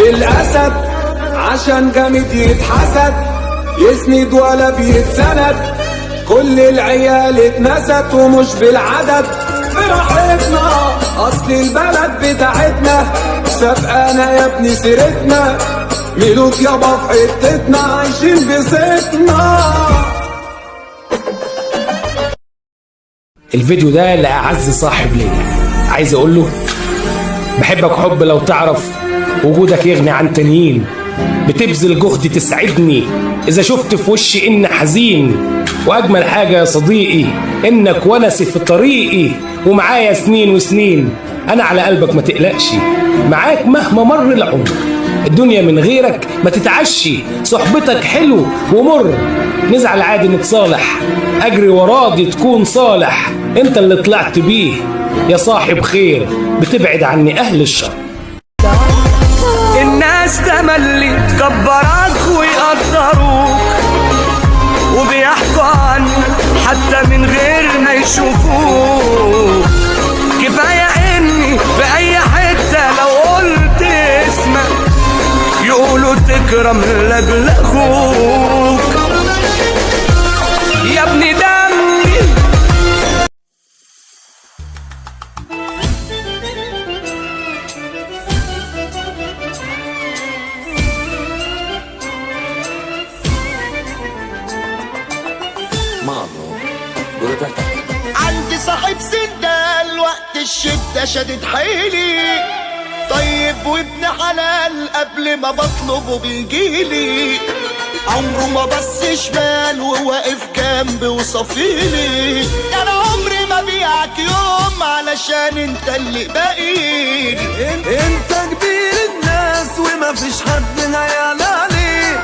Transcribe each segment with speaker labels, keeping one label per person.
Speaker 1: الاسد عشان جامد يتحسد، يسند ولا بيتسند، كل العيال اتنست ومش بالعدد. براحتنا اصل البلد بتاعتنا، سابقانا يا ابني سيرتنا، ملوك يابا في حتتنا عايشين بسيطنا.
Speaker 2: الفيديو ده لأعز صاحب ليا، عايز اقول له بحبك حب لو تعرف، وجودك يغني عن تانيين، بتبذل جهد تسعدني اذا شفت في وشي ان حزين، واجمل حاجة يا صديقي انك ونسي في طريقي، ومعايا سنين وسنين، انا على قلبك ما تقلقش، معاك مهما مر العمر، الدنيا من غيرك ما تتعشي، صحبتك حلو ومر، نزعل عادي نتصالح، اجري وراضي تكون صالح، انت اللي طلعت بيه يا صاحب خير، بتبعد عني اهل الشر.
Speaker 3: الناس تملي تكبرك ويقدروك، وبيحكوا عنك حتى من غير ما يشوفوك، كفاية اني في اي حتة لو قلت اسمك يقولوا تكرم لاجل اخوك يا ابني دمي.
Speaker 4: عندي صاحب سندال وقت الشدة شدد حيلي، طيب وابن حلال قبل ما بطلبه بيجيلي، عمره ما بص شمال وواقف جنبي وصفيلي، انا عمري ما بيعك يوم علشان انت اللي باقيلي.
Speaker 5: انت كبير الناس وما فيش حد هيعلى عليك،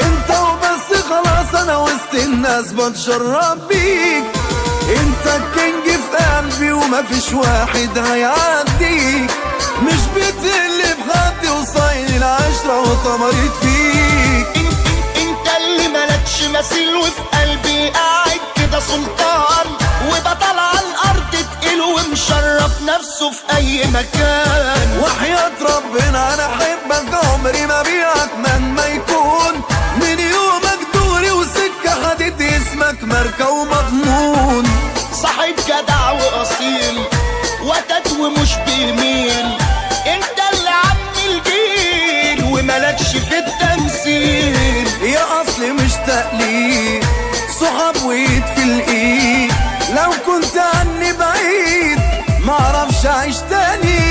Speaker 5: انت وبس خلاص انا وسط الناس بتشرب بيك، انت الكينج في قلبي وما فيش واحد هيعديك، مش بتقل بحد وصاين العشرة وطمرت فيك.
Speaker 4: انت اللي ملكش مثيل وفي قلبي قاعد كده سلطان، وبطل على الارض تقيل ومشرف نفسه في اي مكان،
Speaker 5: وحياة ربنا انا احبك عمري ما بيعك مهما يكون، من يومك دوري وسكة حديد اسمك ماركة ومضمون،
Speaker 4: صاحب جدع واصيل وتد ومش بيميل، انت اللي عم الجيل وملكش في التمثيل،
Speaker 5: يا اصلي مش تقليد صحاب وايد في الايد، لو كنت عني بعيد معرفش اعيش تاني.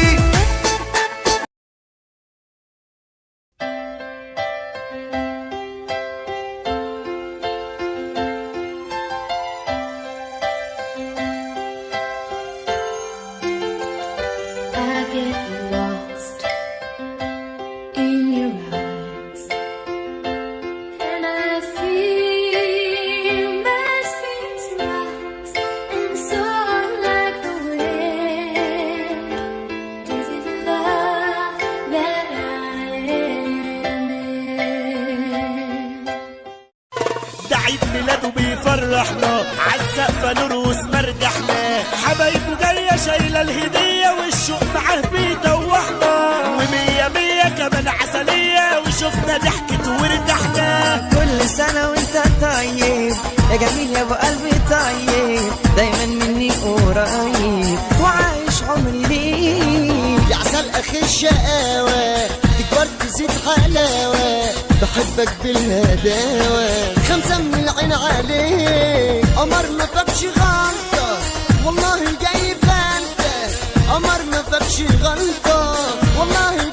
Speaker 4: عيد ميلاده بيفرحنا عالسقفة نرقص مرجحنا، حبايبه جاية شايلة الهدية والشوق معاه بيدوحنا، ومية مية كمان عسلية وشفنا ضحكة وارتحنا.
Speaker 6: كل سنة وانت طيب يا جميل يا ابو قلبي طيب، دايما مني قريب وعايش عمري ليك،
Speaker 4: يا عسل اخي الشقاوة تكبر تزيد حلاوة، بحبك بالهداوة خمسة من العين عليك، قمر ما فاكش غلطة والله جاي فانتة، قمر ما فاكش غلطة والله